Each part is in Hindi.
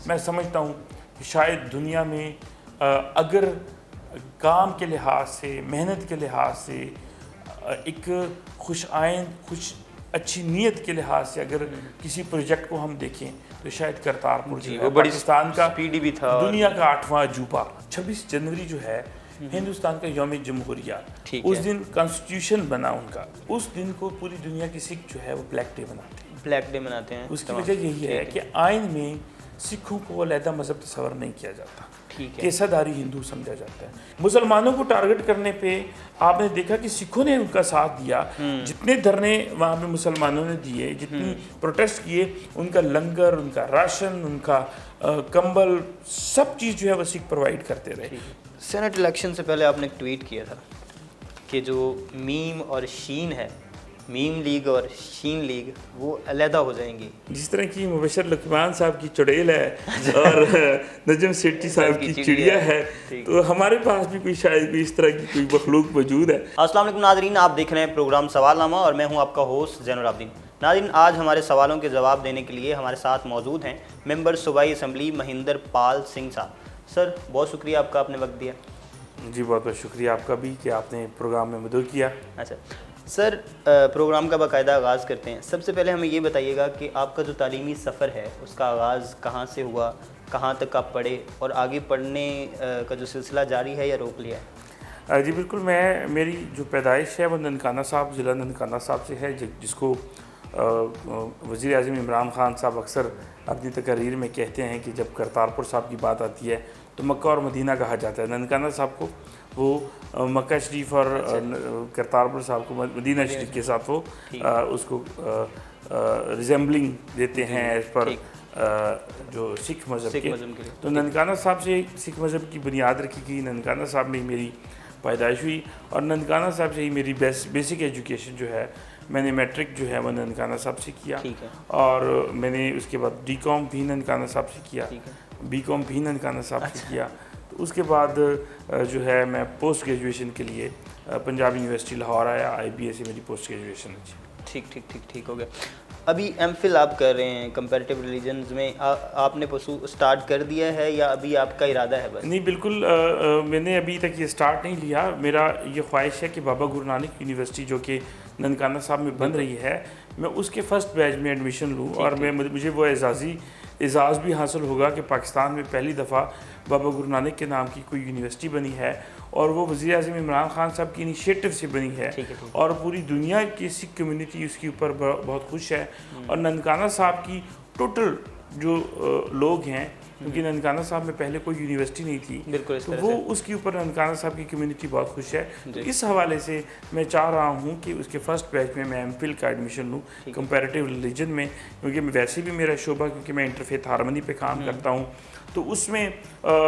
मैं समझता हूँ कि शायद दुनिया में अगर काम के लिहाज से, मेहनत के लिहाज से, एक खुश आइंद, कुछ अच्छी नीयत के लिहाज से अगर किसी प्रोजेक्ट को हम देखें तो शायद करतारपुर जो है पाकिस्तान का स्पीडी भी था, दुनिया का 8वां अजूबा। 26 जनवरी जो है हिंदुस्तान का यौम जमहूरिया, उस दिन कॉन्स्टिट्यूशन बना उनका, उस दिन को पूरी दुनिया के सिख जो है वो ब्लैक डे मनाते हैं। उसकी वजह यही है कि आइन में सिखों को अलहदा मजहब तस्वर नहीं किया जाता, केसाधारी हिंदू समझा जाता है। मुसलमानों को टारगेट करने पे आपने देखा कि सिखों ने उनका साथ दिया, जितने धरने वहाँ पे मुसलमानों ने दिए, जितनी प्रोटेस्ट किए, उनका लंगर, उनका राशन, उनका कंबल, सब चीज़ जो है वो सिख प्रोवाइड करते रहे। सेनेट इलेक्शन से पहले आपने एक ट्वीट किया था कि जो मीम और शीन है, मीम लीग और शीन लीग, वो अलहदा हो जाएंगी। जिस तरह की मुबशर लुकमान साहब की चुड़ैल है और नजम सेठी साहब की चिड़िया है, तो हमारे पास भी कोई शायद भी इस तरह की कोई मखलूक मौजूद है। अस्सलाम वालेकुम नाज़रीन, आप देख रहे हैं प्रोग्राम सवालनामा और मैं हूं आपका होस्ट ज़ैनुल आबिदीन। नाज़रीन, आज हमारे सवालों के जवाब देने के लिए हमारे साथ मौजूद हैं मेंबर सूबाई असम्बली महिंदर पाल सिंह साहब। सर, बहुत शुक्रिया आपका, आपने वक्त दिया। जी, बहुत बहुत शुक्रिया आपका भी कि आपने प्रोग्राम में मदद किया। अच्छा सर, प्रोग्राम का बाकायदा आगाज़ करते हैं। सबसे पहले हमें ये बताइएगा कि आपका जो तालीमी सफ़र है उसका आगाज़ कहाँ से हुआ, कहाँ तक आप पढ़े और आगे पढ़ने का जो सिलसिला जारी है या रोक लिया है? जी बिल्कुल, मेरी जो पैदाइश है वो ननकाना साहब, ज़िला ननकाना साहब से है, जिसको वज़ीर आज़म इमरान ख़ान साहब अक्सर अपनी तकरीर में कहते हैं कि जब करतारपुर साहब की बात आती है तो मक्का और मदीना कहा जाता है। ननकाना साहब को वो मक्का शरीफ और करतारपुर साहब को मदीना शरीफ के साथ वो उसको रिजेंबलिंग देते हैं एज़ पर जो सिख मज़हब के। तो ननकाना साहब से सिख मज़हब की बुनियाद रखी गई, ननकाना साहब में ही मेरी पैदाइश हुई और ननकाना साहब से ही मेरी बेसिक एजुकेशन जो है, मैंने मैट्रिक जो है वो ननकाना साहब से किया और मैंने उसके बाद D.Com भी ननकाना साहब से किया, B.Com भी ननकाना साहब से किया। तो उसके बाद जो है मैं पोस्ट ग्रेजुएशन के लिए पंजाब यूनिवर्सिटी लाहौर आया, IBA से मेरी पोस्ट ग्रेजुएशन है। ठीक हो गया। अभी MPhil आप कर रहे हैं कंपैरेटिव रिलीजन्स में, आपने स्टार्ट कर दिया है या अभी आपका इरादा है? बस नहीं, बिल्कुल मैंने अभी तक ये स्टार्ट नहीं लिया। मेरा ये ख्वाहिश है कि बाबा गुरु नानक यूनिवर्सिटी जो कि ननकाना साहब में बन रही है, मैं उसके फर्स्ट बैच में एडमिशन लूँ और मुझे वो एजाज़ भी हासिल होगा कि पाकिस्तान में पहली दफ़ा बाबा गुरु नानक के नाम की कोई यूनिवर्सिटी बनी है और वो वज़ीर आज़म इमरान ख़ान साहब की इनिशिएटिव से बनी है और पूरी दुनिया की सिख कम्युनिटी उसके ऊपर बहुत खुश है। और ननकाना साहब की टोटल जो लोग हैं, क्योंकि ननकाना साहब में पहले कोई यूनिवर्सिटी नहीं थी, तो वो उसके ऊपर ननकाना साहब की कम्युनिटी बहुत खुश है। तो इस हवाले से मैं चाह रहा हूँ कि उसके फर्स्ट बैच में मैं MPhil का एडमिशन लूँ कंपैरेटिव रिलीजन में, क्योंकि वैसे भी मेरा शोबा, क्योंकि मैं इंटरफेथ हारमनी पे काम करता हूँ, तो उसमें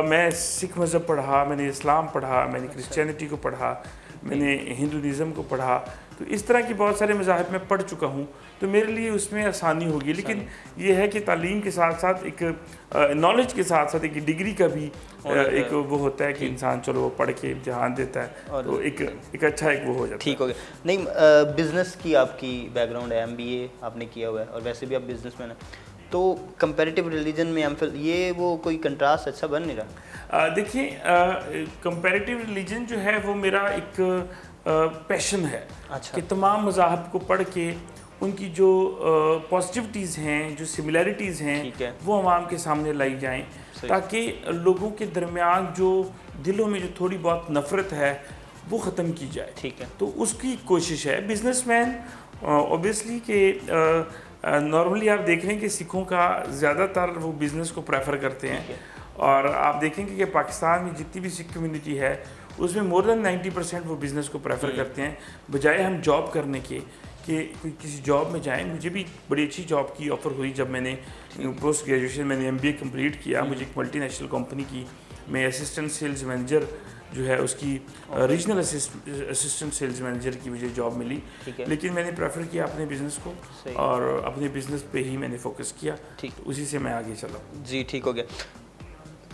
मैं सिख मज़हब पढ़ा, मैंने इस्लाम पढ़ा, मैंने क्रिश्चियनिटी को पढ़ा, मैंने हिंदुइज़्म को पढ़ा, तो इस तरह की बहुत सारे मज़ाहिब में पढ़ चुका हूँ, तो मेरे लिए उसमें आसानी होगी। लेकिन ये है कि तालीम के साथ साथ एक नॉलेज के साथ साथ एक डिग्री का भी एक वो होता है कि इंसान चलो वो पढ़ के इम्तिहान देता है तो एक अच्छा एक वो हो जाता है। ठीक हो गया। नहीं, बिज़नेस की आपकी बैकग्राउंड है, MBA आपने किया हुआ है और वैसे भी आप बिजनेसमैन हैं, तो कंपैरेटिव रिलीजन में MPhil ये वो कोई कंट्रास्ट अच्छा बन नहीं रहा? देखिए, कंपैरेटिव रिलीजन जो है वो मेरा एक पैशन है। कि तमाम मज़ाहब को पढ़ के उनकी जो पॉजिटिविटीज़ हैं, जो सिमिलैरिटीज़ हैं, वो अवाम के सामने लाई जाएं, ताकि लोगों के दरमियान जो दिलों में जो थोड़ी बहुत नफ़रत है वो ख़त्म की जाए। ठीक है, तो उसकी कोशिश है। बिजनेसमैन ऑब्वियसली कि नॉर्मली आप देख रहे हैं कि सिखों का ज़्यादातर वो बिज़नेस को प्रेफर करते हैं और आप देखेंगे कि पाकिस्तान में जितनी भी सिख कम्युनिटी है उसमें मोर देन 90% वो बिज़नेस को प्रेफर करते हैं, बजाय हम जॉब करने के कि किसी जॉब में जाएं। मुझे भी बड़ी अच्छी जॉब की ऑफ़र हुई जब मैंने पोस्ट ग्रेजुएशन मैंने MBA कंप्लीट किया। मुझे एक मल्टीनेशनल कंपनी की मैं असिस्टेंट सेल्स मैनेजर जो है उसकी रीजनल असिस्टेंट सेल्स मैनेजर की मुझे जॉब मिली, लेकिन मैंने प्रेफर किया अपने बिज़नेस को और अपने बिज़नेस पे ही मैंने फोकस किया, तो उसी से मैं आगे चला। जी, ठीक हो गया।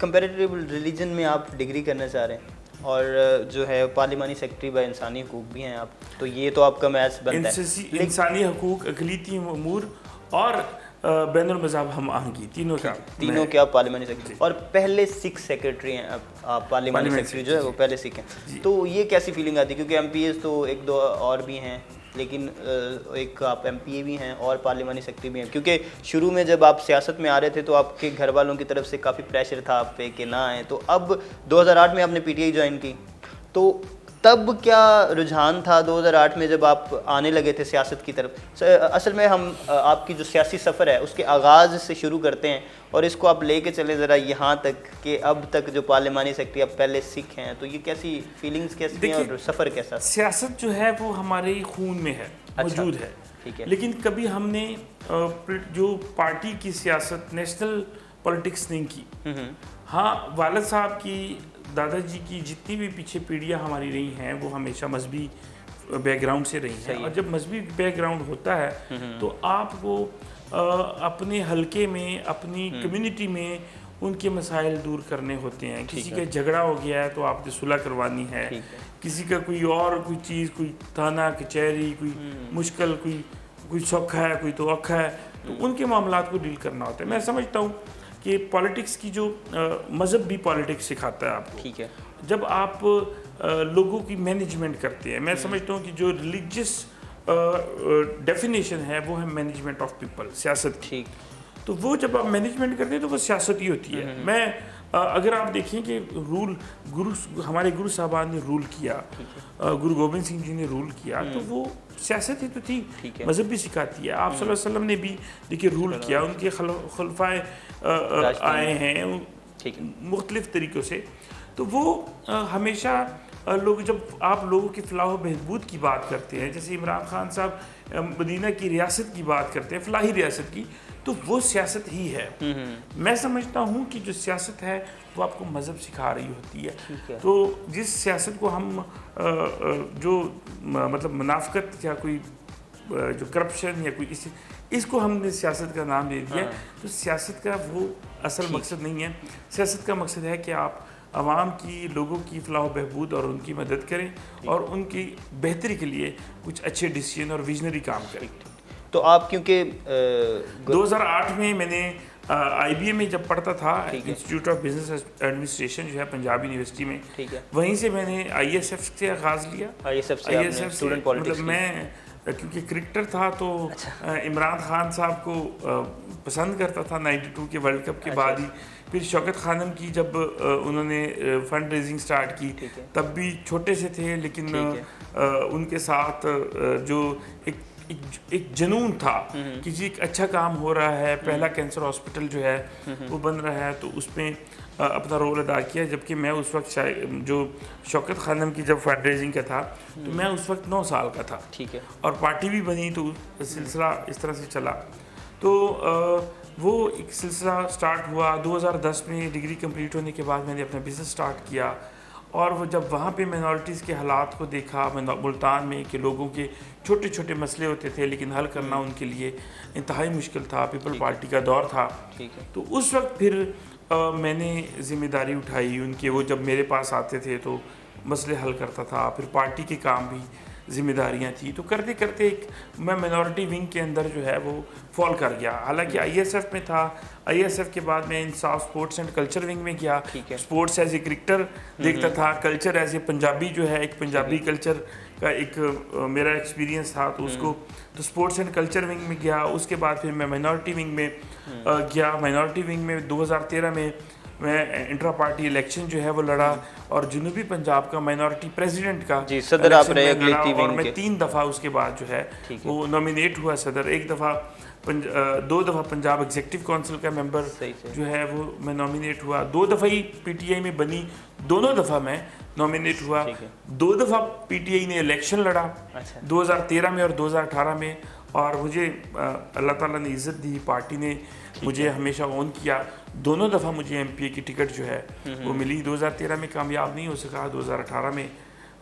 कंपैरेटिव रिलीजन में आप डिग्री करना चाह रहे हैं और जो है पार्लिमानी सेक्रेटरी व इंसानी हकूक़ भी हैं आप, तो ये तो आपका मैच बनता है। इंसानी हकूक़, अक़लीती अमूर और बैनुल मज़हब हम आहंगी तीनों का। तीनों के आप पार्लियामेंट्री सेक्रेटरी, और पहले सिख सेक्रेटरी हैं आप पार्लियामेंट्री सेक्रेटरी जो है वो पहले सिख हैं, तो ये कैसी फीलिंग आती है? क्योंकि एमपीएस तो एक दो और भी हैं, लेकिन एक आप एमपीए भी हैं और पार्लियामेंट्री सेक्रेटरी भी हैं, क्योंकि शुरू में जब आप सियासत में आ रहे थे तो आपके घर वालों की तरफ से काफ़ी प्रेशर था आप पे कि ना आए, तो अब 2008 में आपने पीटीआई ज्वाइन की, तो तब क्या रुझान था 2008 में जब आप आने लगे थे सियासत की तरफ? असल में हम आपकी जो सियासी सफ़र है उसके आगाज़ से शुरू करते हैं और इसको आप लेके चले ज़रा यहाँ तक कि अब तक जो पार्लियामानी सेक्रेटरी आप पहले सिख हैं, तो ये कैसी फीलिंग्स कैसी हैं और सफ़र कैसा? सियासत जो है वो हमारे खून में है, मौजूद है, ठीक है, लेकिन कभी हमने जो पार्टी की सियासत नेशनल पॉलिटिक्स नहीं की। हाँ, वालिद साहब की, दादाजी की जितनी भी पीछे पीढ़ियाँ हमारी रही हैं वो हमेशा मजहबी बैकग्राउंड से रही हैं, और जब मजहबी बैकग्राउंड होता है तो आप वो अपने हलके में, अपनी कम्युनिटी में उनके मसाइल दूर करने होते हैं। किसी का झगड़ा हो गया है तो आपने सुलह करवानी है, किसी का कोई और कोई चीज़, कोई थाना कचहरी, कोई मुश्किल, कोई सौखा है, कोई तो औखा है, तो उनके मामलात को डील करना होता है। मैं समझता हूँ कि पॉलिटिक्स की जो मज़हब भी पॉलिटिक्स सिखाता है आपको। ठीक है, जब आप लोगों की मैनेजमेंट करते हैं, मैं समझता हूँ कि जो रिलीजियस डेफिनेशन है वो है मैनेजमेंट ऑफ पीपल, सियासत। ठीक, तो वो जब आप मैनेजमेंट करते हैं तो वो सियासत ही होती है। मैं अगर आप देखें कि हमारे गुरु साहबान ने रूल किया, गुरु गोबिंद सिंह जी ने रूल किया, तो वो सियासत ही तो थी, मज़हब भी सिखाती है। आप सल्लल्लाहु अलैहि वसल्लम ने भी देखिए रूल किया, उनके खलफाए आए हैं मुख्तलिफ तरीक़ों से, तो वो हमेशा लोग, जब आप लोगों की फलाह व बहबूद की बात करते हैं, जैसे इमरान खान साहब मदीना की रियासत की बात करते हैं, फलाही रियासत की, तो वो सियासत ही है। मैं समझता हूँ कि जो सियासत है वो आपको मज़हब सिखा रही होती है। तो जिस सियासत को हम जो मतलब मुनाफकत या कोई जो करप्शन या कोई इसको हमने सियासत का नाम दे दिया, तो सियासत का वो असल मकसद नहीं है। सियासत का मकसद है कि आप आवाम की, लोगों की फलाह बहबूद और उनकी मदद करें और उनकी बेहतरी के लिए कुछ अच्छे डिसीजन और विजनरी काम करें। तो आप क्योंकि 2008 में मैंने IBA में जब पढ़ता था, इंस्टीट्यूट ऑफ बिजनेस एडमिनिस्ट्रेशन जो है पंजाब यूनिवर्सिटी में, वहीं से मैंने ISF से आगाज़ लिया। ISF से मतलब मैं क्योंकि क्रिकेटर था तो इमरान खान साहब को पसंद करता था 92 के वर्ल्ड कप के बाद ही। फिर शौकत खानम की जब उन्होंने फंड रेजिंग स्टार्ट की, तब भी छोटे से थे, लेकिन उनके साथ जो एक जुनून था कि जी एक अच्छा काम हो रहा है, पहला कैंसर हॉस्पिटल जो है वो बन रहा है, तो उसमें अपना रोल अदा किया। जबकि मैं उस वक्त जो शौकत खानम की जब फंड रेजिंग का था तो मैं उस वक्त 9 साल का था, ठीक है, और पार्टी भी बनी, तो सिलसिला इस तरह से चला। तो वो एक सिलसिला स्टार्ट हुआ। 2010 में डिग्री कंप्लीट होने के बाद मैंने अपना बिज़नेस स्टार्ट किया, और वो जब वहाँ पे मिनॉरिटीज़ के हालात को देखा मुल्तान में कि लोगों के छोटे छोटे मसले होते थे लेकिन हल करना उनके लिए इंतहाई मुश्किल था, पीपल पार्टी का दौर था, तो उस वक्त फिर मैंने ज़िम्मेदारी उठाई उनके। वो जब मेरे पास आते थे तो मसले हल करता था, फिर पार्टी के काम भी जिम्मेदारियां थी, तो करते करते एक मैं मिनॉरिटी विंग के अंदर जो है वो फॉल कर गया। हालांकि ISF में था, ISF के बाद मैं इंसाफ स्पोर्ट्स एंड कल्चर विंग में गया। स्पोर्ट्स एज ए क्रिकेटर देखता था, कल्चर एज ए पंजाबी जो है, एक पंजाबी कल्चर का एक मेरा एक्सपीरियंस था, तो उसको तो स्पोर्ट्स एंड कल्चर विंग में गया। उसके बाद फिर मैं माइनॉरिटी विंग में गया। माइनॉरिटी विंग में 2013 में मैं इंट्रा पार्टी इलेक्शन जो है वो लड़ा, और जनूबी पंजाब का माइनॉरिटी प्रेसिडेंट का सदर आप रहे और मैं 3 दफ़ा उसके बाद जो है वो नॉमिनेट हुआ सदर। 1 दफ़ा 2 दफ़ा पंजाब एग्जीक्यूटिव काउंसिल का मेंबर जो है वो मैं नॉमिनेट हुआ। 2 दफ़ा ही PTI में बनी, दोनों दफ़ा मैं नॉमिनेट हुआ। 2 दफ़ा PTI ने इलेक्शन लड़ा, 2013 में और 2018 में, और मुझे अल्लाह ताला ने इज़्ज़त दी, पार्टी ने मुझे हमेशा ऑन किया। दोनों दफ़ा मुझे MPA की टिकट जो है वो मिली। 2013 में कामयाब नहीं हो सका, 2018 में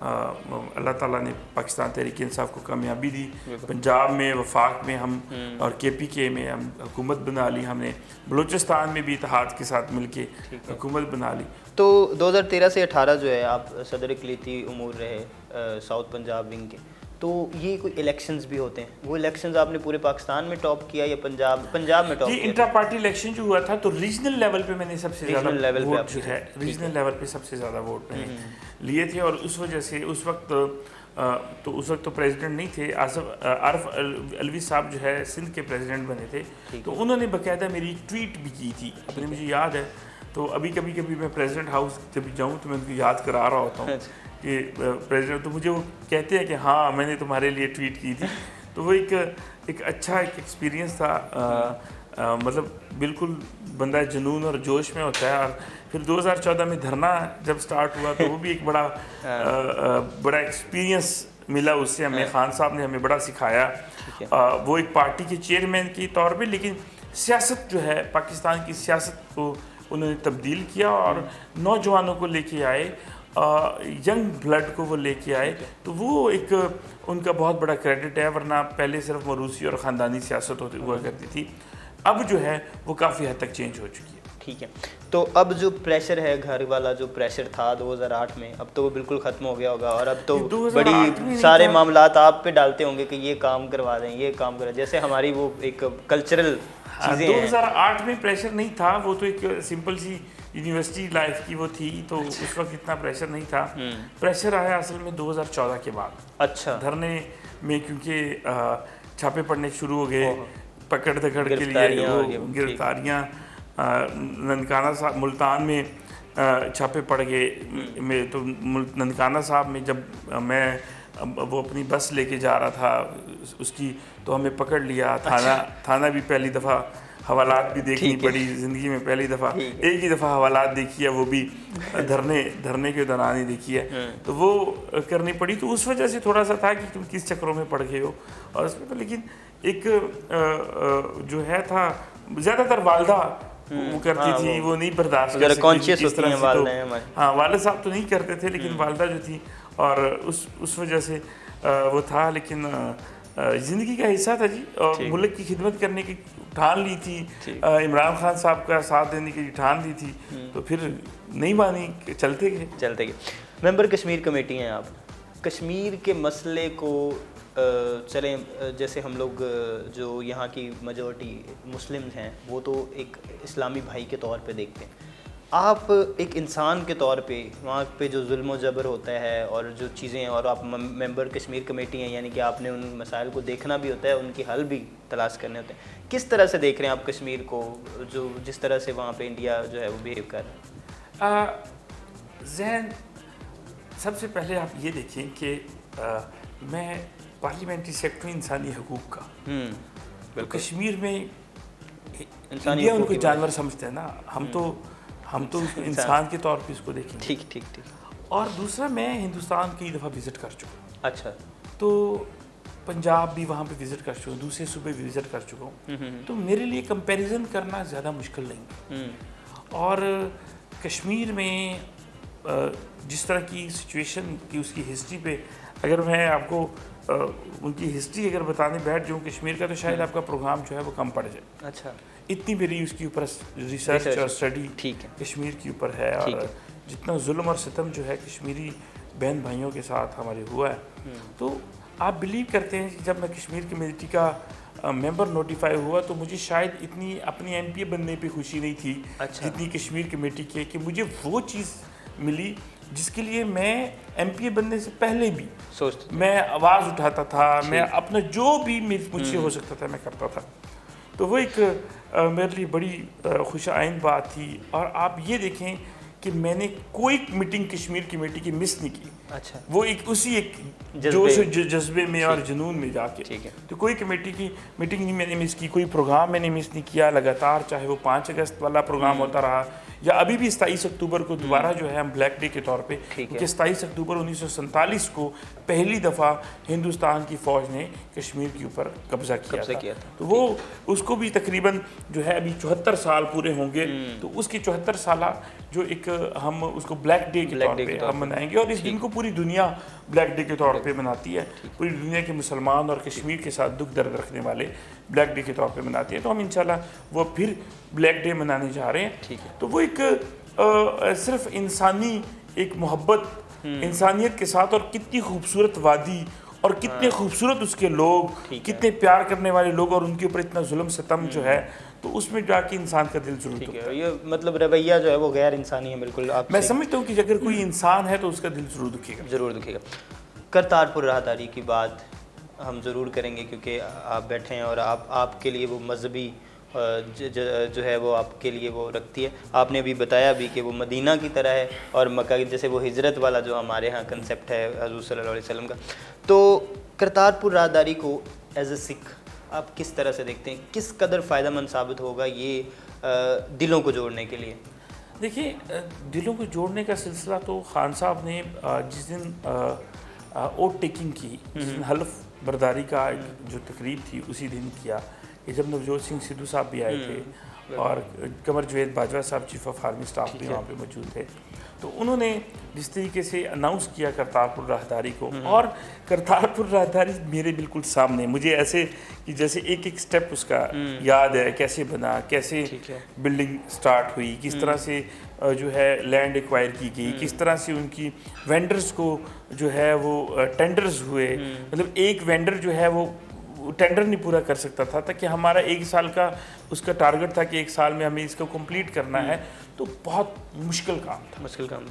अल्लाह ताला ने पाकिस्तान तहरीक इंसाफ को कामयाबी दी। पंजाब में वफाक में हम और KPK में हम हुकूमत बना ली, हमने बलूचिस्तान में भी इत्तेहाद के साथ मिलके हुकूमत बना ली। तो 2013 से 18 जो है आप सदर इक़लियती उमूर रहे साउथ पंजाब विंग के, तो ये कोई इलेक्शंस भी होते हैं, वो इलेक्शंस आपने पूरे पाकिस्तान में टॉप किया या पंजाब में टॉप जी किया? इंटर पार्टी इलेक्शन जो हुआ था तो रीजनल लेवल पे मैंने सबसे ज़्यादा वोट जो है रीजनल लेवल पे सबसे ज़्यादा वोट मैंने लिए थे। और उस वजह से उस वक्त तो प्रेसिडेंट नहीं थे, आरफ अलवी साहब जो है सिंध के प्रेसिडेंट बने थे, तो उन्होंने बाकायदा मेरी ट्वीट भी की थी अपने, मुझे याद है। तो अभी कभी मैं प्रेसिडेंट हाउस जब जाऊँ तो मैं उनको याद करा रहा होता हूँ कि प्रेसिडेंट, तो मुझे वो कहते हैं कि हाँ मैंने तुम्हारे लिए ट्वीट की थी। तो वो एक अच्छा एक एक्सपीरियंस था। मतलब बिल्कुल बंदा जुनून और जोश में होता है। और फिर 2014 में धरना जब स्टार्ट हुआ तो वो भी एक बड़ा एक्सपीरियंस मिला उससे हमें। खान साहब ने हमें बड़ा सिखाया। वो एक पार्टी के चेयरमैन के तौर पे, लेकिन सियासत जो है पाकिस्तान की सियासत को उन्होंने तब्दील किया और नौजवानों को लेके आए, यंग ब्लड को वो लेके आए। तो वो एक उनका बहुत बड़ा क्रेडिट है, वरना पहले सिर्फ मरूसी और ख़ानदानी सियासत हुआ करती थी। अब जो है वो काफ़ी हद तक चेंज हो चुकी है। ठीक है, तो अब जो प्रेशर है, घर वाला जो प्रेशर था 2008 में, अब तो वो बिल्कुल ख़त्म हो गया होगा और अब तो बड़ी सारे मामलात आप पे डालते होंगे कि ये काम करवा दें, ये काम करें, जैसे हमारी वो एक कल्चरल चीज़ें 2008 में प्रेशर नहीं था, वो तो एक सिंपल सी यूनिवर्सिटी लाइफ की वो थी, तो उस वक्त इतना प्रेशर नहीं था। प्रेशर आया असल में 2014 के बाद। अच्छा। धरने में क्योंकि छापे पड़ने शुरू हो गए, पकड़ दकड़ के लिए गिरफ्तारियाँ, ननकाना साहब मुल्तान में छापे पड़ गए। तो ननकाना साहब में जब मैं वो अपनी बस लेके जा रहा था उसकी, तो हमें पकड़ लिया। थाना भी पहली दफ़ा, हवालात भी देखनी पड़ी ज़िंदगी में, पहली दफ़ा एक ही दफ़ा हवालात देखी है, वो भी धरने के दौरान ही देखी है। तो वो करनी पड़ी, तो उस वजह से थोड़ा सा था कि तुम किस चक्रों में पड़ गए हो। और उसमें तो लेकिन एक जो है था, ज़्यादातर वालदा वो करती थी, वो नहीं बर्दाश्त कर सकती इस तरह से। हाँ, वालिद साहब तो नहीं करते थे, लेकिन वालदा जो थी, और उस वजह से वो था। लेकिन ज़िंदगी का हिस्सा था जी, और मुल्क की खिदमत करने की ठान ली थी, इमरान खान साहब का साथ देने की ठान ली थी, तो फिर नहीं मानी, चलते गए। मेंबर कश्मीर कमेटी हैं आप, कश्मीर के मसले को चलें, जैसे हम लोग जो यहाँ की मेजॉरिटी मुस्लिम्स हैं वो तो एक इस्लामी भाई के तौर पे देखते हैं, आप एक इंसान के तौर पे वहाँ पे जो जुल्म जबर होता है और जो चीज़ें हैं, और आप मेंबर कश्मीर कमेटी हैं, यानी कि आपने उन मसाइल को देखना भी होता है, उनकी हल भी तलाश करने होते हैं। किस तरह से देख रहे हैं आप कश्मीर को, जो जिस तरह से वहाँ पे इंडिया जो है वो बिहेव कर रहा है? ज़हन, सबसे पहले आप ये देखें कि मैं पार्लियामेंट्री सेक्रेटरी इंसानी हकूक़ का, तो कश्मीर में इंडिया उनको जानवर समझते हैं ना, हम तो इंसान के तौर पे इसको देखेंगे। ठीक। और दूसरा, मैं हिंदुस्तान कई दफ़ा विज़िट कर चुका हूँ। अच्छा। तो पंजाब भी वहाँ पे विज़िट कर चुका हूँ, दूसरे सूबे भी विज़िट कर चुका हूँ, तो मेरे लिए कंपैरिजन करना ज़्यादा मुश्किल नहीं। और कश्मीर में जिस तरह की सिचुएशन की, उसकी हिस्ट्री पे अगर मैं आपको उनकी हिस्ट्री अगर बताने बैठ जाऊँ कश्मीर का, तो शायद आपका प्रोग्राम जो है वो कम पड़ जाए। अच्छा। इतनी मेरी उसके ऊपर रिसर्च और स्टडी कश्मीर के ऊपर है, और जितना जुल्म और सितम जो है कश्मीरी बहन भाइयों के साथ हमारे हुआ है, तो आप बिलीव करते हैं कि जब मैं कश्मीर कम्युनिटी का मेंबर नोटिफाई हुआ, तो मुझे शायद इतनी अपनी एमपीए बनने पे खुशी नहीं थी जितनी कश्मीर कमेटी के, कि मुझे वो चीज़ मिली जिसके लिए मैं एमपीए बनने से पहले भी मैं आवाज़ उठाता था, मैं अपना जो भी मुझसे हो सकता था मैं करता था। तो वो एक मेरे लिए बड़ी खुश आइंद बात थी। और आप ये देखें कि मैंने कोई मीटिंग कश्मीर कमेटी की मिस नहीं की। अच्छा। वो एक उसी एक जोश जज्बे में और जुनून में जाके, तो कोई कमेटी की मीटिंग नहीं मैंने मिस की, कोई प्रोग्राम मैंने मिस नहीं किया लगातार, चाहे वो 5 अगस्त वाला प्रोग्राम होता रहा, या अभी भी 27 अक्टूबर को दोबारा जो है हम ब्लैक डे के तौर पे, क्योंकि 27 अक्टूबर 1947 को पहली दफ़ा हिंदुस्तान की फ़ौज ने कश्मीर के ऊपर कब्ज़ा किया था। तो वो उसको भी तकरीबन जो है अभी 74 साल पूरे होंगे, तो उसकी 74 साल जो एक हम उसको ब्लैक डे के तौर पे हम मनाएंगे। और इस दिन को पूरी दुनिया ब्लैक डे के तौर पे मनाती है, पूरी दुनिया के मुसलमान और कश्मीर के साथ दुख दर्द रखने वाले ब्लैक डे के तौर पे मनाती है। तो हम इंशाल्लाह वो फिर ब्लैक डे मनाने जा रहे हैं। तो वो एक सिर्फ इंसानी एक मोहब्बत इंसानियत के साथ, और कितनी खूबसूरत वादी और कितने खूबसूरत उसके लोग, कितने प्यार करने वाले लोग, और उनके ऊपर इतना जुल्म सितम जो है, तो उसमें जाके इंसान का दिल जरूर दुखता है। ये मतलब रवैया जो है वो गैर इंसानी है बिल्कुल। आप मैं समझता हूँ कि अगर कोई इंसान है तो उसका दिल जरूर दुखेगा। ज़रूर दुखेगा। करतारपुर राहदारी की बात हम ज़रूर करेंगे, क्योंकि आप बैठे हैं और आपके लिए वो मजहबी जो है वो आपके लिए वो रखती है। आपने अभी बताया भी कि वो मदीना की तरह है और मक्का की, जैसे वो हिजरत वाला जो हमारे यहाँ कंसेप्ट है हज़ूर सल्लल्लाहु अलैहि वसल्लम का। तो करतारपुर राहदारी को एज ए सिख आप किस तरह से देखते हैं, किस कदर फ़ायदेमंद साबित होगा ये दिलों को जोड़ने के लिए? देखिए, दिलों को जोड़ने का सिलसिला तो खान साहब ने जिस दिन ओट टेकिंग की, जिस दिन हल्फ बर्दारी का जो तकरीब थी उसी दिन किया, कि जब नवजोत सिंह सिद्धू साहब भी आए थे और कमर जवेद बाजवा साहब चीफ ऑफ आर्मी स्टाफ भी वहाँ पे मौजूद थे। तो उन्होंने जिस तरीके से अनाउंस किया करतारपुर राहदारी को, और करतारपुर राहदारी मेरे बिल्कुल सामने, मुझे ऐसे कि जैसे एक एक स्टेप उसका याद है, कैसे बना, कैसे बिल्डिंग स्टार्ट हुई, किस तरह से जो है लैंड एक्वायर की गई, किस तरह से उनकी वेंडर्स को जो है वो टेंडर्स हुए। मतलब एक वेंडर जो है वो टेंडर नहीं पूरा कर सकता था, ताकि हमारा 1 साल का उसका टारगेट था कि 1 साल में हमें इसको कंप्लीट करना है। तो बहुत मुश्किल काम था,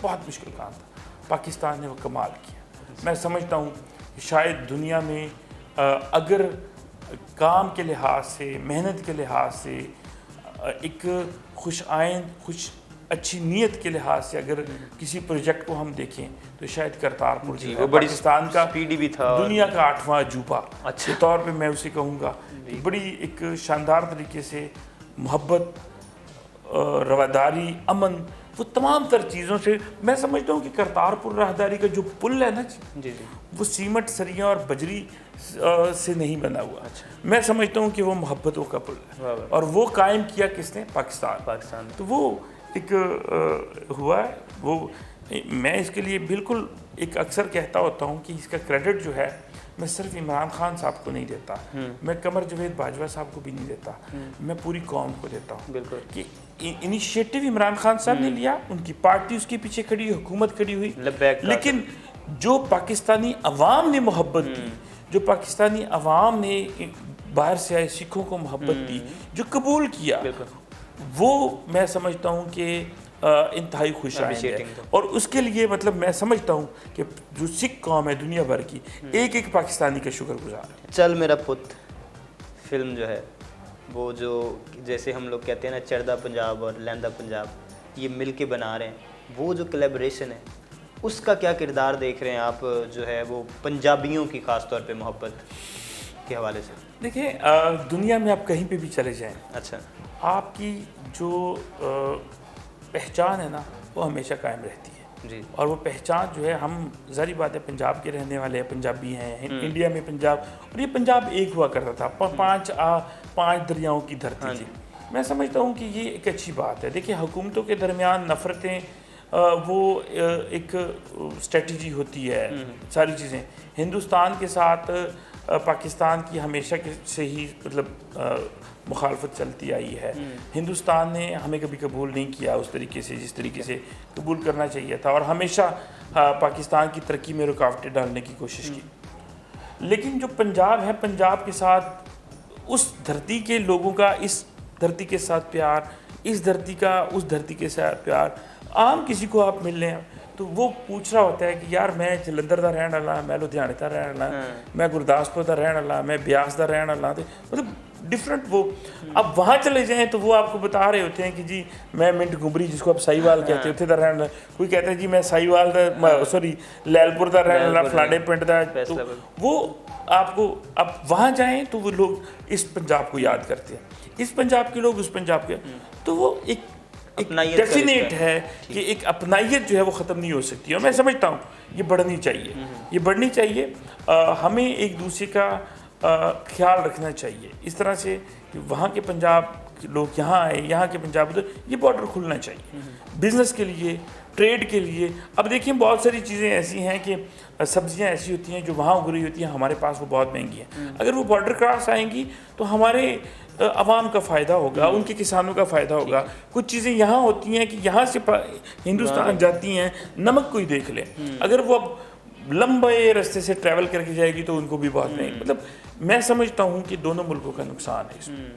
बहुत मुश्किल काम था। पाकिस्तान ने वो कमाल किया। मैं समझता हूँ कि शायद दुनिया में अगर काम के लिहाज से, मेहनत के लिहाज से, एक खुश आइंद, खुश अच्छी नीयत के लिहाज से अगर किसी प्रोजेक्ट को हम देखें तो शायद करतारपुर जी वो पाकिस्तान का स्पीडी भी था, दुनिया का 8वां अजूबा अच्छे तौर पे मैं उसे कहूँगा। बड़ी एक शानदार तरीके से मोहब्बत, रवादारी, अमन, वो तमाम तर चीज़ों से मैं समझता हूँ कि करतारपुर राहदारी का जो पुल है ना जी, वो सीमेंट, सरिया और बजरी से नहीं बना हुआ। मैं समझता हूँ कि वो मोहब्बतों का पुल है, और वो कायम किया किसने? पाकिस्तान। तो वो एक हुआ है वो। मैं इसके लिए बिल्कुल एक अक्सर कहता होता हूँ कि इसका क्रेडिट जो है मैं सिर्फ इमरान खान साहब को नहीं देता, मैं कमर जवेद बाजवा साहब को भी नहीं देता, मैं पूरी कौम को देता हूँ। बिल्कुल कि इनिशिएटिव इमरान खान साहब ने लिया, उनकी पार्टी उसके पीछे खड़ी, हुकूमत खड़ी हुई, लेकिन जो पाकिस्तानी अवाम ने मोहब्बत दी, जो पाकिस्तानी अवाम ने बाहर से आए सिखों को मोहब्बत दी, जो कबूल किया, वो मैं समझता हूँ कि इंतहाई खुश है। और उसके लिए मतलब मैं समझता हूँ कि जो सिख कौम है दुनिया भर की, एक एक पाकिस्तानी का शुक्रगुजार है। चल मेरा पुत फिल्म जो है वो, जो जैसे हम लोग कहते हैं ना, चढ़दा पंजाब और लैंदा पंजाब, ये मिल के बना रहे हैं, वो जो कोलैबोरेशन है उसका क्या किरदार देख रहे हैं आप, जो है वो पंजाबियों की ख़ास तौर पे मोहब्बत के हवाले से? देखिए, दुनिया में आप कहीं पे भी चले जाएं, अच्छा, आपकी जो पहचान है ना वो हमेशा कायम रहती है जी। और वो पहचान जो है, हम ज़ाहिर बात है पंजाब के रहने वाले हैं, पंजाबी हैं, इंडिया में पंजाब, और ये पंजाब एक हुआ करता था, 5 दरियाओं की धरती थी। मैं समझता हूँ कि ये एक अच्छी बात है। देखिए, हुकूमतों के दरमियान नफ़रतें वो एक स्ट्रेटजी होती है, सारी चीज़ें। हिंदुस्तान के साथ पाकिस्तान की हमेशा से ही मतलब मुखालफत चलती आई है। हिंदुस्तान ने हमें कभी कबूल नहीं किया उस तरीके से जिस तरीके से कबूल करना चाहिए था, और हमेशा पाकिस्तान की तरक्की में रुकावटें डालने की कोशिश की। लेकिन जो पंजाब है, पंजाब के साथ उस धरती के लोगों का इस धरती के साथ प्यार, इस धरती का उस धरती के साथ प्यार, आम किसी को आप मिल लें तो वो पूछ रहा होता है कि यार मैं जलंधर का रहने वाला, मैं लुधियाने का रहने वाला, मैं गुरदासपुर का रहने वाला, मैं ब्यास का रहने वाला, मतलब डिफरेंट वो। अब वहाँ चले जाएं तो वो आपको बता रहे होते हैं कि जी मैं मिंट गुबरी, जिसको आप साहिवाल कहते हैं, उत्थे का रहने वाला। कोई कहता है जी मैं साहिवाल का, सॉरी लैलपुर का रहने वाला, फलाने पिंड का। तो वो आपको, अब वहाँ जाएँ तो वो लोग इस पंजाब को याद करते हैं, इस पंजाब के लोग उस पंजाब के, तो वो एक डेफिनेट है कि एक अपनाइयत जो है वो ख़त्म नहीं हो सकती। और मैं समझता हूँ ये बढ़नी चाहिए, ये बढ़नी चाहिए। हमें एक दूसरे का ख्याल रखना चाहिए इस तरह से कि वहाँ के पंजाब के लोग यहाँ आए, यहाँ के पंजाब, तो ये बॉर्डर खुलना चाहिए बिज़नेस के लिए, ट्रेड के लिए। अब देखिए, बहुत सारी चीज़ें ऐसी हैं कि सब्जियां ऐसी होती हैं जो वहाँ उग रही होती हैं, हमारे पास वो बहुत महंगी हैं। अगर वो बॉर्डर क्रॉस आएंगी तो हमारे अवाम का फ़ायदा होगा, उनके किसानों का फ़ायदा होगा। कुछ चीज़ें यहाँ होती हैं कि यहाँ से हिंदुस्तान जाती हैं, नमक कोई देख ले, अगर वो अब लंबे रास्ते से ट्रैवल करके जाएगी तो उनको भी बहुत नहीं, मतलब मैं समझता हूँ कि दोनों मुल्कों का नुकसान है इसमें।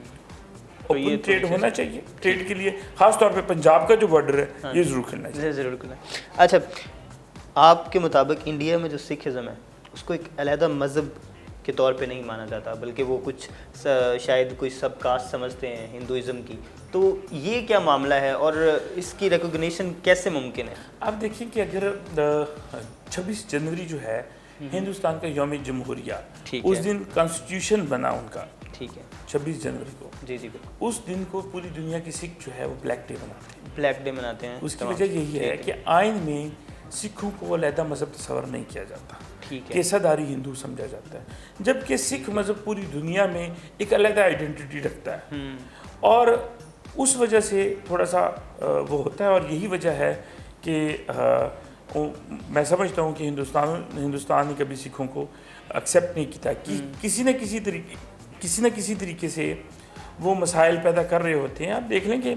तो ये ओपन ट्रेड होना चाहिए, ट्रेड के लिए खास तौर पे पंजाब का जो बॉर्डर है ये ज़रूर खुलना चाहिए। ज़रूर खुला। अच्छा, आपके मुताबिक इंडिया में जो सिखिज़्म है उसको एक अलहदा मज़हब के तौर पे नहीं माना जाता, बल्कि वो कुछ शायद कोई सब कास्ट समझते हैं हिंदुइज़्म की, तो ये क्या मामला है और इसकी रिकॉग्निशन कैसे मुमकिन है? आप देखिए कि अगर 26 जनवरी जो है हिंदुस्तान का यौम जमहूरिया, ठीक उस है। दिन कॉन्स्टिट्यूशन बना उनका, ठीक है। 26 जनवरी को, जी जी बिल्कुल। उस दिन को पूरी दुनिया के सिख जो है वो ब्लैक डे मनाते हैं। ब्लैक डे मनाते हैं। उसकी तमाम वजह यही है ठीक कि आइन में सिखों को अलहदा मजहब तस्वर नहीं किया जाता, ठीक है। केसाधारी हिंदू समझा जाता है, जबकि सिख मजहब पूरी दुनिया में एक अलग आइडेंटिटी रखता है और उस वजह से थोड़ा सा वो होता है। और यही वजह है कि मैं समझता हूँ कि हिंदुस्तान ने कभी सिखों को एक्सेप्ट नहीं किया कि किसी न किसी तरीके से वो मसाइल पैदा कर रहे होते हैं। आप देख लें कि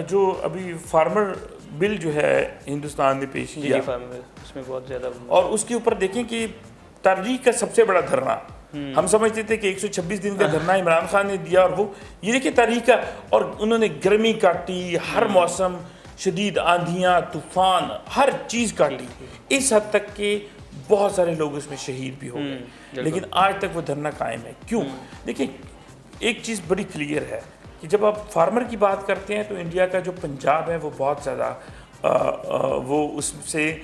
जो अभी फार्मर बिल जो है हिंदुस्तान ने पेश किया, उसमें बहुत ज़्यादा, और उसके ऊपर देखें कि तारीख का सबसे बड़ा धरना, हम समझते थे कि 126 दिन का धरना इमरान खान ने दिया, और वो ये देखिए तारीख का, और उन्होंने गर्मी काटी, हर मौसम, शदीद आंधियाँ, तूफान, हर चीज़ काटी, इस हद तक कि बहुत सारे लोग उसमें शहीद भी हो गए, लेकिन आज तक वो धरना कायम है। क्यों? देखिए एक चीज़ बड़ी क्लियर है कि जब आप फार्मर की बात करते हैं तो इंडिया का जो पंजाब है वो बहुत ज़्यादा वो उससे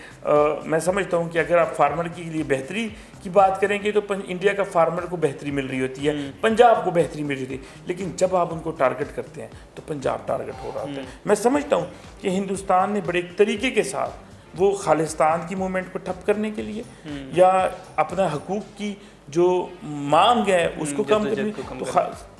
मैं समझता हूँ कि अगर आप फार्मर के लिए बेहतरी की बात करेंगे तो इंडिया का फार्मर को बेहतरी मिल रही होती है, पंजाब को बेहतरी मिल रही थी, लेकिन जब आप उनको टारगेट करते हैं तो पंजाब टारगेट हो रहा होता है। मैं समझता हूँ कि हिंदुस्तान ने बड़े तरीके के साथ वो खालिस्तान की मूवमेंट को ठप करने के लिए या अपना हकूक़ की जो मांग है उसको कम करने तो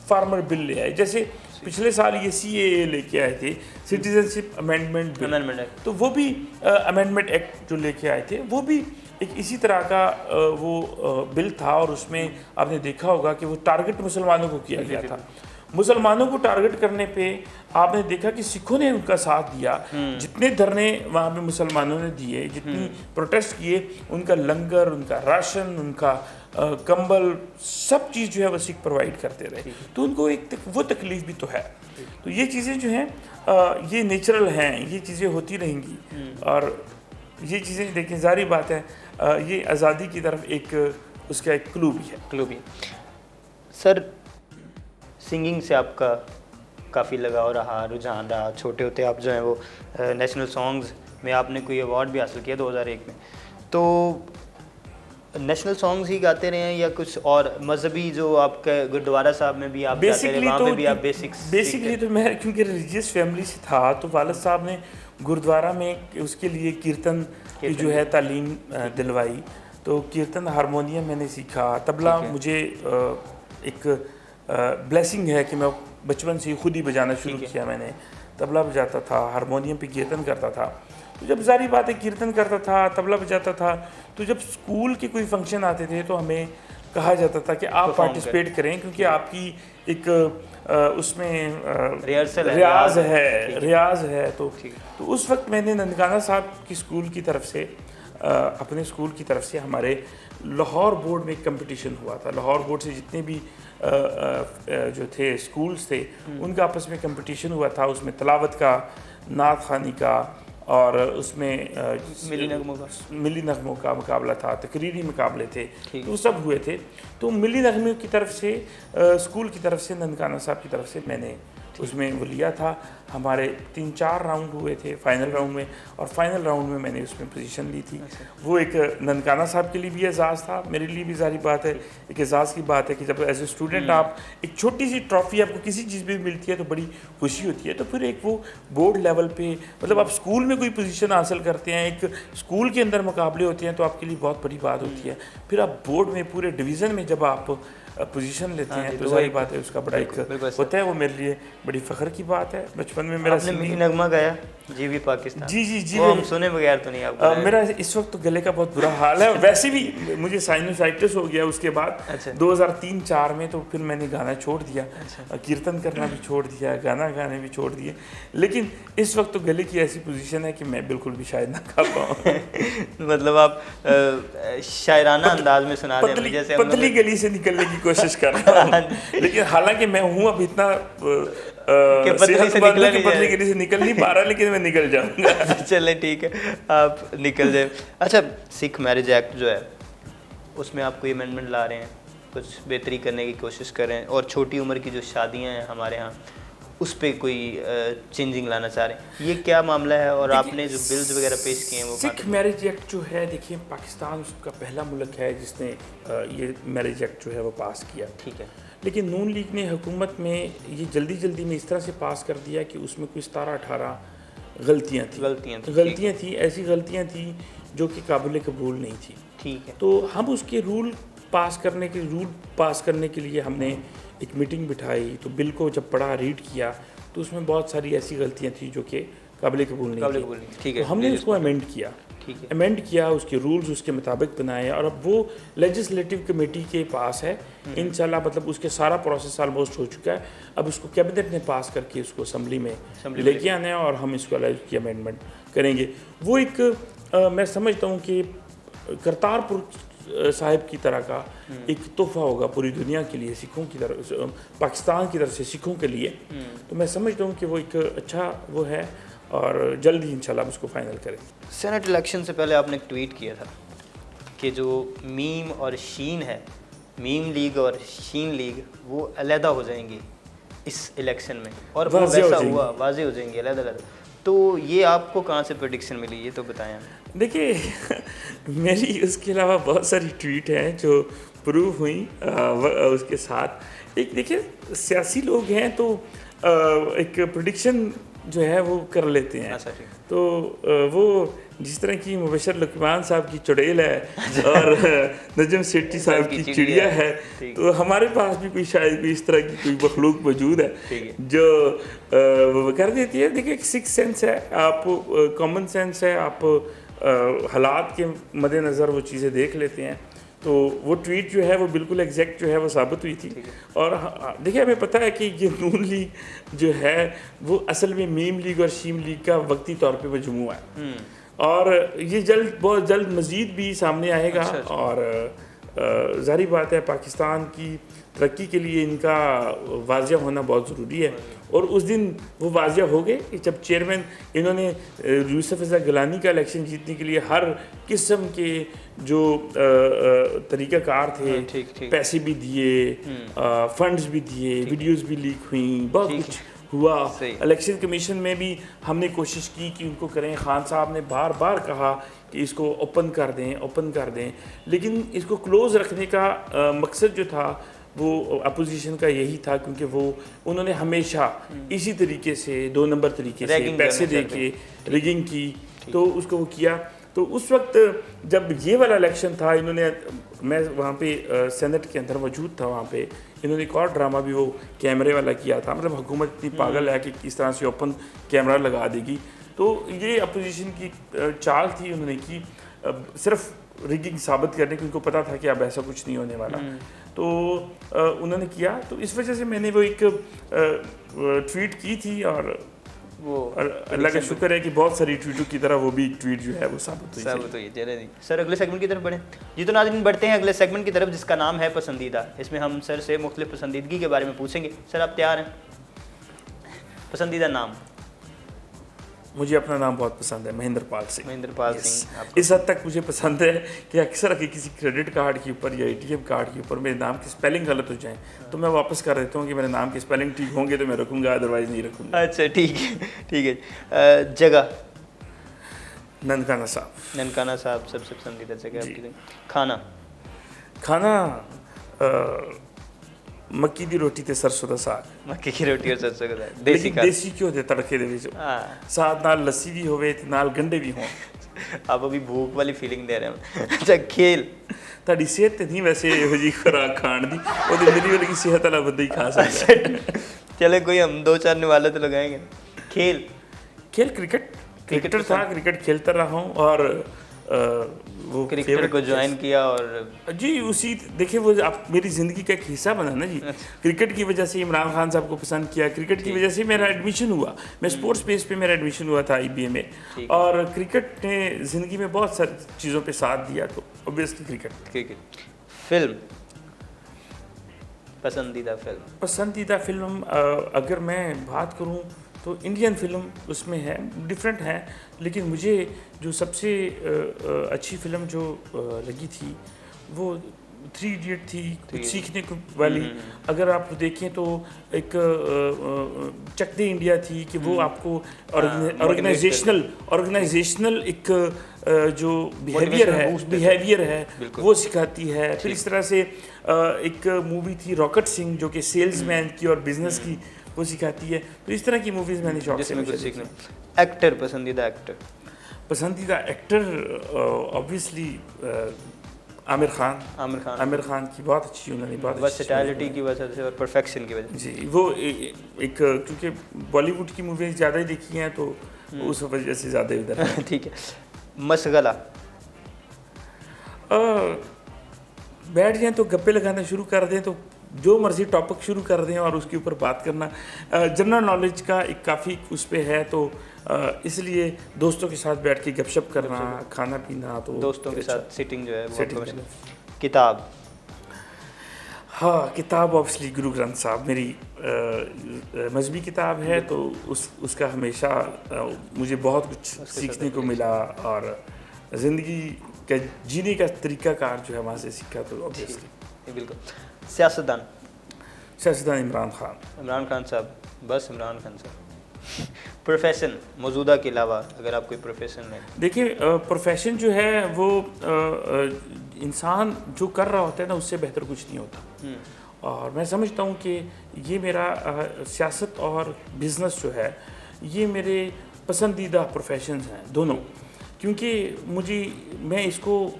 फार्मर बिल ले आए। जैसे पिछले साल ये CAA लेके आए थे, सिटीजनशिप अमेंडमेंट बिल, तो वो भी अमेंडमेंट एक्ट जो लेके आए थे वो भी एक इसी तरह का वो बिल था, और उसमें आपने देखा होगा कि वो टारगेट मुसलमानों को किया गया था। मुसलमानों को टारगेट करने पे आपने देखा कि सिखों ने उनका साथ दिया, जितने धरने वहाँ पे मुसलमानों ने दिए, जितनी प्रोटेस्ट किए, उनका लंगर, उनका राशन, उनका कंबल, सब चीज़ जो है वो सिख प्रोवाइड करते रहे, तो उनको एक वो तकलीफ भी तो है। तो ये चीज़ें जो हैं ये नेचुरल हैं, ये चीज़ें होती रहेंगी, और ये चीज़ें देखें जारी बात है ये आज़ादी की तरफ एक उसका एक क्लू भी है। सर, सिंगिंग से आपका काफ़ी लगाव रहा, रुझान रहा, छोटे होते आप जो हैं वो नेशनल सॉन्ग्स में आपने कोई अवार्ड भी हासिल किया 2001 में, तो नेशनल सॉन्ग्स ही गाते रहे हैं या कुछ और मजहबी जो आपके गुरुद्वारा साहब में भी आप जाते रहे, वहाँ पे भी आप बेसिकली तो मैं क्योंकि रिलीजियस फैमिली से था, तो वालिद साहब ने गुरुद्वारा में उसके लिए कीर्तन की जो है तालीम दिलवाई, तो कीर्तन हारमोनियम मैंने सीखा, तबला मुझे एक ब्लेसिंग है कि मैं बचपन से खुद ही बजाना शुरू किया, मैंने तबला बजाता था, हारमोनियम पे कीर्तन करता था। तो जब जारी बात है कीर्तन करता था, तबला बजाता था, तो जब स्कूल के कोई फंक्शन आते थे तो हमें कहा जाता था कि आप पार्टिसिपेट करें, क्योंकि आपकी एक उसमें रियाज है। तो उस वक्त मैंने ननकाना साहब की स्कूल की तरफ से अपने स्कूल की तरफ से हमारे लाहौर बोर्ड में एक कंपटीशन हुआ था। लाहौर बोर्ड से जितने भी जो थे स्कूल्स थे उनका आपस में कंपटीशन हुआ था, उसमें तलावत का, नात खानी का, और उसमें मिली नगमों का मुकाबला था, तकरीरी मुकाबले थे, तो सब हुए थे। तो मिली नगमों की तरफ से स्कूल की तरफ से, ननकाना साहब की तरफ से मैंने उसमें वो लिया था। हमारे 3-4 राउंड हुए थे फाइनल राउंड में, और फाइनल राउंड में मैंने उसमें पोजीशन ली थी। वो एक ननकाना साहब के लिए भी एजाज़ था, मेरे लिए भी जारी बात है एक एजाज़ की बात है कि जब एज ए स्टूडेंट आप एक छोटी सी ट्रॉफ़ी आपको किसी चीज़ में मिलती है तो बड़ी खुशी होती है। तो फिर एक वो बोर्ड लेवल पे, मतलब आप स्कूल में कोई पोजीशन हासिल करते हैं, एक स्कूल के अंदर मुकाबले होते हैं, तो आपके लिए बहुत बड़ी बात होती है। फिर आप बोर्ड में पूरे डिवीज़न में जब आप पोजीशन लेते हैं तो वही बात है, उसका बड़ा एक होता है, वो मेरे लिए बड़ी फ़ख्र की बात है। बचपन में मेरा मिली नगमा गाया जी भी पाकिस्तान। जी वो हम सुने बगैर तो नहीं आपको। मेरा इस वक्त तो गले का बहुत बुरा हाल है। वैसे भी मुझे साइनोसाइटिस हो गया उसके बाद। अच्छा। 2003-04 में तो फिर मैंने गाना छोड़ दिया। अच्छा। कीर्तन करना भी छोड़ दिया, गाना गाने भी छोड़ दिए। लेकिन इस वक्त तो गले की ऐसी पोजीशन है कि मैं बिल्कुल भी शायद ना गा पाऊँ। मतलब आप शायराना अंदाज में सुना दें जैसे पतली गली से निकलने की कोशिश कर रहा हूँ। लेकिन हालांकि मैं हूँ अब इतना पतली गली से निकल नहीं पा रहा, लेकिन मैं निकल जाऊंगा। चलें ठीक है, आप निकल जाए। अच्छा, सिख मैरिज एक्ट जो है उसमें आप कोई अमेंडमेंट ला रहे हैं, कुछ बेहतरी करने की कोशिश कर रहे हैं, और छोटी उम्र की जो शादियां हैं हमारे यहाँ उस पर कोई चेंजिंग लाना चाह रहे हैं, ये क्या मामला है? और आपने जो बिल्स वगैरह पेश किए हैं वो सिख मैरिज एक्ट जो है, देखिए पाकिस्तान उसका पहला मुल्क है जिसने ये मैरिज एक्ट जो है वो पास किया। ठीक है। लेकिन नून लीग ने हुकूमत में ये जल्दी में इस तरह से पास कर दिया कि उसमें कोई 17-18 गलतियाँ थी, ऐसी गलतियाँ थी जो कि काबिल कबूल नहीं थी। ठीक है। तो हम उसके रूल पास करने के लिए हमने एक मीटिंग बिठाई। तो बिल को जब पढ़ा, रीड किया, तो उसमें बहुत सारी ऐसी गलतियाँ थी जो कि काबिल कबूल नहीं थी। ठीक है। तो हमने उसको अमेंड किया। ठीक है। अमेंड किया, उसके रूल्स उसके मुताबिक बनाए, और अब वो लेजिस्लेटिव कमेटी के पास है इंशाल्लाह। मतलब उसके सारा प्रोसेस ऑलमोस्ट हो चुका है। अब उसको कैबिनेट ने पास करके उसको असम्बली में लेके आना है, और हम इसको की अमेंडमेंट करेंगे। वो एक मैं समझता हूँ कि करतारपुर साहिब की तरह का एक तोहफा होगा पूरी दुनिया के लिए, सिखों की तरफ, पाकिस्तान की तरफ से सिखों के लिए। तो मैं समझता हूँ कि वो एक अच्छा वो है, और जल्द ही इंशाल्लाह उसको फाइनल करें। सेनेट इलेक्शन से पहले आपने एक ट्वीट किया था कि जो मीम और शीन है, मीम लीग और शीन लीग, वो अलहदा हो जाएंगी इस इलेक्शन में, और वो वैसा हुआ, वाज़े हो जाएंगी अलग-अलग। तो ये आपको कहाँ से प्रेडिक्शन मिली, ये तो बताएं। देखिए मेरी उसके अलावा बहुत सारी ट्वीट हैं जो प्रूव हुई उसके साथ। एक देखिए सियासी लोग हैं तो एक प्रेडिक्शन जो है वो कर लेते हैं। तो वो जिस तरह की मुबशर लुकमान साहब की चुड़ैल है और नजम सेठी साहब की चिड़िया है, तो हमारे पास भी कोई शायद कोई इस तरह की कोई मखलूक मौजूद है जो वो कर देती है। देखिए एक सिक्स सेंस है, आप कॉमन सेंस है, आप हालात के मद्देनज़र वो चीज़ें देख लेते हैं। तो वो ट्वीट जो है वो बिल्कुल एग्जैक्ट जो है वो साबित हुई थी। और देखिए हमें पता है कि ये नून लीग जो है वो असल में मीम लीग और शीम लीग का वक्ती तौर पे मजमूआ है, और ये बहुत जल्द मज़ीद भी सामने आएगा। और ज़ाहिर बात है पाकिस्तान की तरक्की के लिए इनका वाजिया होना बहुत ज़रूरी है, और उस दिन वो वाजिया हो गए कि जब चेयरमैन इन्होंने यूसुफ रज़ा गिलानी का इलेक्शन जीतने के लिए हर किस्म के जो तरीक़ाकार थे, पैसे भी दिए, फंड्स भी दिए, वीडियोस भी लीक हुई, बहुत कुछ हुआ। इलेक्शन कमीशन में भी हमने कोशिश की कि उनको करें। खान साहब ने बार बार कहा कि इसको ओपन कर दें, लेकिन इसको क्लोज़ रखने का मकसद जो था वो अपोजिशन का यही था, क्योंकि वो उन्होंने हमेशा इसी तरीके से 2 नंबर तरीके से पैसे दे के रिगिंग की, तो उसको वो किया। तो उस वक्त जब ये वाला इलेक्शन था, मैं वहाँ पे सेनेट के अंदर मौजूद था, वहाँ पे इन्होंने एक और ड्रामा भी वो कैमरे वाला किया था। मतलब हुकूमत इतनी पागल है कि किस तरह से ओपन कैमरा लगा देगी। तो ये अपोजिशन की चाल थी उन्होंने की, सिर्फ रिगिंग साबित करने की। उनको पता था कि अब ऐसा कुछ नहीं होने वाला, तो उन्होंने किया। तो इस वजह से मैंने वो एक ट्वीट की थी, और वो अल्लाह का शुक्र है कि बहुत सारी ट्वीटों की तरह वो भी ट्वीट जो है वो साबित हुई। चलिए सर अगले सेगमेंट की तरफ बढ़ें। जी तो नाज़रीन बढ़ते हैं अगले सेगमेंट की तरफ, जिसका नाम है पसंदीदा। इसमें हम सर से मुख्तलिफ पसंदीदगी के बारे में पूछेंगे। सर आप तैयार हैं? पसंदीदा नाम? मुझे अपना नाम बहुत पसंद है, महेंद्र पाल सिंह। इस हद तक मुझे पसंद है कि अक्सर किसी क्रेडिट कार्ड के ऊपर या ATM कार्ड के ऊपर मेरे नाम की स्पेलिंग गलत हो जाए तो मैं वापस कर देता हूँ कि मेरे नाम की स्पेलिंग ठीक होंगे तो मैं रखूँगा, अदरवाइज़ नहीं रखूँगा। अच्छा ठीक है। जगह? ननकाना साहब सबसे पसंदीदा जगह आपकी? खाना मक्की दी रोटी ते सरसों दा साग। मक्की की रोटी और सरसों का साग, देसी घ्यो दे तड़के दे विच, साथ नाल लस्सी भी होवे ते नाल गंढे भी हों। आप अभी भूख वाली फीलिंग दे रहे हैं। अच्छा खेल? ਤੁਹਾਡੀ ਸਿਹਤ ਤੇ ਨਹੀਂ वैसे ਇਹੋ जी खुराक खाण दी, ਉਹਦੇ मेरी वाली की सेहत वाला बंदा ही खा सकता है। चले कोई हम 2-4 निवाले तो लगाएंगे। खेल क्रिकेटर था, क्रिकेट खेलता रहा हूँ और वो क्रिकेट को ज्वाइन किया और जी उसी देखिए वो आप मेरी ज़िंदगी का एक हिस्सा बना ना जी। क्रिकेट की वजह से इमरान खान साहब को पसंद किया, क्रिकेट की वजह से मेरा एडमिशन हुआ, मैं स्पोर्ट्स बेस पे मेरा एडमिशन हुआ था IBA में, और क्रिकेट ने ज़िंदगी में बहुत सारी चीज़ों पे साथ दिया, तो ऑब्वियसली क्रिकेट। फिल्म, पसंदीदा फिल्म अगर मैं बात करूं तो इंडियन फिल्म उसमें है, डिफरेंट है, लेकिन मुझे जो सबसे अच्छी फिल्म जो लगी थी वो 3 इडियट थी, कुछ सीखने को वाली। अगर आप देखें तो एक चक दे इंडिया थी कि वो आपको ऑर्गेनाइजेशनल एक जो बिहेवियर है वो सिखाती है। फिर इस तरह से एक मूवी थी रॉकेट सिंह जो कि सेल्समैन की और बिजनेस की वो सिखाती है। तो इस तरह की मूवीज़ मैंने शौक से कुछ सीखने। एक्टर, पसंदीदा एक्टर ऑब्वियसली आमिर खान की बहुत अच्छी, उन्होंने बहुत वर्सेटैलिटी की वजह से और परफेक्शन की वजह से जी। वो एक क्योंकि बॉलीवुड की मूवीज ज़्यादा ही देखी हैं तो उस वजह से ज़्यादा उधर ठीक है। मशगला, बैठ जाएं तो गप्पे लगाना शुरू कर दें तो जो मर्जी टॉपिक शुरू कर दें और उसके ऊपर बात करना। जनरल नॉलेज का एक काफ़ी उस पर है, तो इसलिए दोस्तों के साथ बैठ के गपशप करना, खाना पीना, तो दोस्तों के साथ सिटिंग जो है वो। किताब, हाँ किताब ऑब्वियसली गुरु ग्रंथ साहब मेरी मजहबी किताब है, तो उसका हमेशा मुझे बहुत कुछ सीखने को मिला और ज़िंदगी का जीने का तरीक़ाकार जो है वहाँ से सीखा। तो ऑब्वियसली बिल्कुल। सियासतदान इमरान खान साहब, बस इमरान खान साहब। प्रोफेशन, मौजूदा के अलावा अगर आप कोई प्रोफेशन है? देखिए प्रोफेशन जो है वो इंसान जो कर रहा होता है ना उससे बेहतर कुछ नहीं होता। और मैं समझता हूँ कि ये मेरा सियासत और बिज़नेस जो है ये मेरे पसंदीदा प्रोफेशंस हैं दोनों, क्योंकि मैं इसको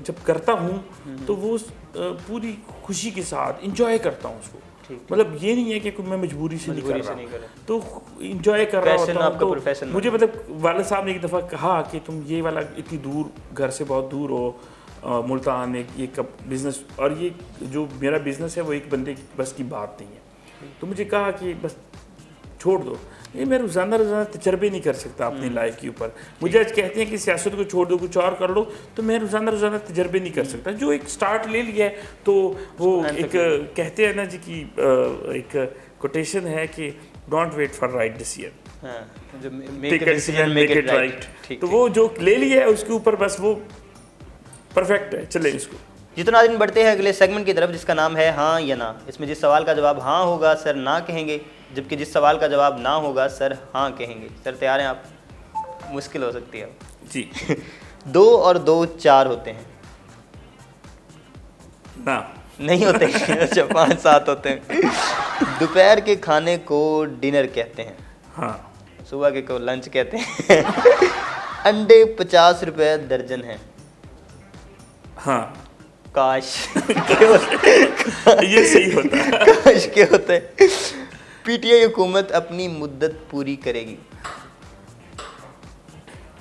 जब करता हूँ तो वो पूरी खुशी के साथ इंजॉय करता हूँ उसको। मतलब ये नहीं है कि मैं मजबूरी से नहीं कर रहा, तो इंजॉय कर रहा होता हूँ। तो मुझे मतलब वाले साहब ने एक दफ़ा कहा कि तुम ये वाला इतनी दूर घर से बहुत दूर हो मुल्तान में, ये कब बिज़नेस, और ये जो मेरा बिज़नेस है वो एक बंदे की बस की बात नहीं है। तो मुझे कहा कि बस छोड़ दो, ये मैं रोज़ाना तजर्बे नहीं कर सकता अपनी लाइफ के ऊपर। मुझे आज कहते हैं कि सियासत को छोड़ दो कुछ और कर लो, तो मैं रोज़ाना तजर्बे नहीं कर सकता। जो एक स्टार्ट ले लिया है तो वो एक कहते हैं ना जी कि एक कोटेशन है कि don't wait for right decision, take a decision, make it right. तो वो जो ले लिया है उसके ऊपर बस वो परफेक्ट है, चले इसको। जितना दिन बढ़ते हैं अगले सेगमेंट की तरफ जिसका नाम है हाँ या ना। इसमें जिस सवाल का जवाब हाँ होगा सर ना कहेंगे, जबकि जिस सवाल का जवाब ना होगा सर हाँ कहेंगे। सर तैयार हैं आप? मुश्किल हो सकती है जी। 2 और 2 4 होते हैं ना? नहीं होते। अच्छा 5 7 होते हैं। दोपहर के खाने को डिनर कहते हैं। हाँ। सुबह के को लंच कहते हैं। अंडे 50 रुपए दर्जन हैं। हाँ। काश ये सही होता है। काश के होते हैं। PTI हुकूमत अपनी मुद्दत पूरी करेगी।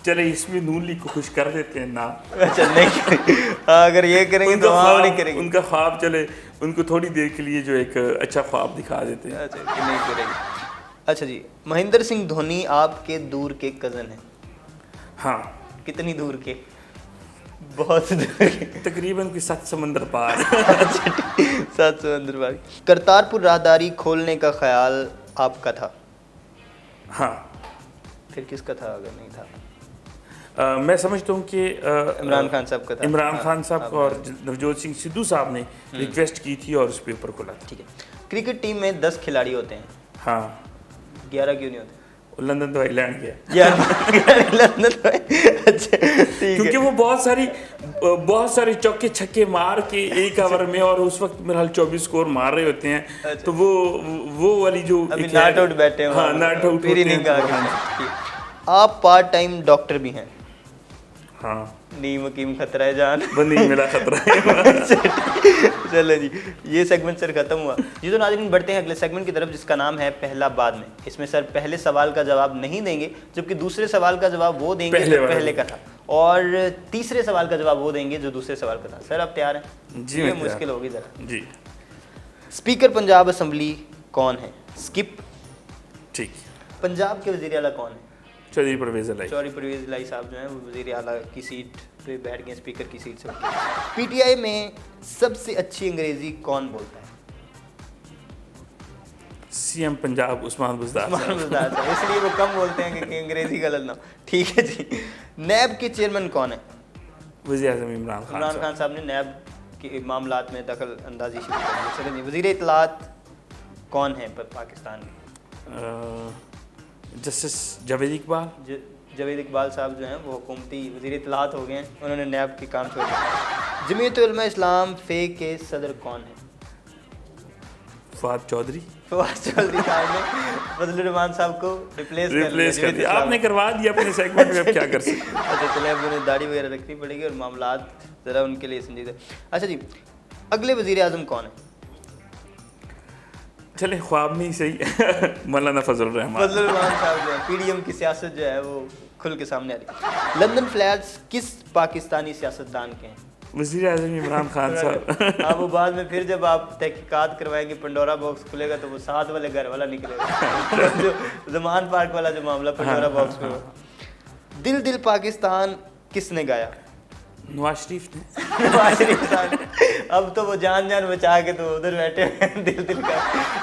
चले इसमें नून लीग को खुश कर देते हैं ना। अच्छा नहीं, अगर ये करेंगे तो हाँ नहीं करेंगे। उनका ख्वाब चले उनको थोड़ी देर के लिए जो एक अच्छा ख्वाब दिखा देते हैं। अच्छा नहीं करेंगे। अच्छा जी, महेंद्र सिंह धोनी आपके दूर के कज़न हैं? हाँ। कितनी दूर के? बहुत दूर के, तकरीबन कोई 7 समंदर पार। 7 समंदर पार। करतारपुर राहदारी खोलने का ख्याल आपका था? हाँ। फिर किसका था अगर नहीं था? मैं समझता हूँ कि इमरान खान साहब का था। इमरान खान साहब को और नवजोत सिंह सिद्धू साहब ने रिक्वेस्ट की थी और उस पे ऊपर खोला था। ठीक है। क्रिकेट टीम में 10 खिलाड़ी होते हैं। हाँ। 11 क्यों नहीं होते? लंदन तो आइलैंड गया यार। लंदन तो अच्छा ठीक क्योंकि वो बहुत सारे चौके छक्के मार के एक ओवर में, और उस वक्त मेरे हाल 24 स्कोर मार रहे होते हैं। अच्छा। तो वो वाली जो अभी नॉट आउट बैठे हैं। हाँ नॉट आउट फिर नहीं कहा। आप पार्ट टाइम डॉक्टर भी हैं? हाँ, नीम हकीम खतरा है जान। बंदी मेरा खतरा है। चलो जी, ये सेगमेंट सर खत्म हुआ जी। तो नाज़रीन बढ़ते हैं अगले सेगमेंट की तरफ, जिसका नाम है पहला बाद में। इसमें सर पहले सवाल का जवाब नहीं देंगे, जबकि दूसरे सवाल का जवाब वो देंगे जो पहले का था, और तीसरे सवाल का जवाब वो देंगे जो दूसरे सवाल का था। सर आप तैयार हैं? जी ये मैं मुश्किल होगी ज़रा जी। स्पीकर पंजाब असम्बली कौन है? स्किप। ठीक। पंजाब के वज़ीर आला कौन है? चौधरी परवेज़ इलाही। चौधरी परवेज़ इलाही साहब जो हैं वो वज़ीर आला की सीट पे बैठ गए, स्पीकर की सीट से। पीटीआई में सबसे अच्छी अंग्रेजी कौन बोलता है? सीएम पंजाब उस्मान बुज़दार साहब। इसलिए वो कम बोलते हैं कि अंग्रेजी गलत ना हो। ठीक है जी। नैब के चेयरमैन कौन है? वज़ीर आज़म इमरान खान साहब ने नैब के मामलात में दखल अंदाजी शुरू कर दी। चलिए, वज़ीर इत्तलात कौन है पाकिस्तान के? जस्टिस जावेद इकबाल। जावेद इकबाल साहब जो हैं वो हुकूमती वज़ीर इत्तलात हो गए हैं, उन्होंने नैब के काम छोड़ दिया। जमीयत उलमा इस्लाम फे के सदर कौन है? फवाद चौधरी। फवाद चौधरी साहब ने फजलुर रहमान साहब को रिप्लेस कर दिया। आपने करवा दिया अपने सेगमेंट में, अब क्या कर सकते। अच्छा चले, अब उन्हें दाढ़ी वगैरह रखनी पड़ेगी और मामलात ज़रा उनके लिए संजीदा। अच्छा जी, अगले वज़ीर आज़म कौन है? चले ख्वाब में ही सही। मौलाना फजल रहमान साहब जो है, पीडीएम की सियासत जो है वो खुल के सामने आ रही। लंदन फ्लैट्स किस पाकिस्तानी सियासतदान के हैं? वज़ीर आज़म इमरान खान साहब। हाँ, वो बाद में फिर जब आप तहकीकात करवाएंगे, पंडोरा बॉक्स खुलेगा तो वो साथ वाले घर वाला निकलेगा। जो ज़मान पार्क वाला जो मामला पंडोरा बॉक्स में। दिल दिल पाकिस्तान किसने गाया? नवाज शरीफ ने। नवाज शरीफ साहब, अब तो वो जान बचा के तो उधर बैठे हैं दिल दिल का।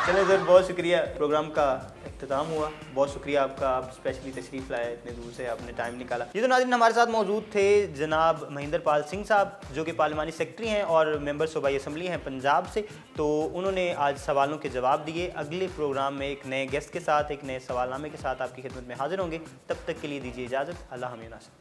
चलो सर, बहुत शुक्रिया, प्रोग्राम का इख्तिताम हुआ। बहुत शुक्रिया आपका, आप स्पेशली तशरीफ़ लाए, इतने दूर से आपने टाइम निकाला। ये तो नाज़रीन हमारे साथ मौजूद थे जनाब महिंदर पाल सिंह साहब, जो कि पार्लिमानी सेक्रेटरी हैं और मेंबर सूबाई असम्बली हैं पंजाब से। तो उन्होंने आज सवालों के जवाब दिए। अगले प्रोग्राम में एक नए गेस्ट के साथ, एक नए सवालनामे के साथ आपकी खिदमत में हाजिर होंगे। तब तक के लिए दीजिए इजाज़त। अल्लाह हमें नासिर।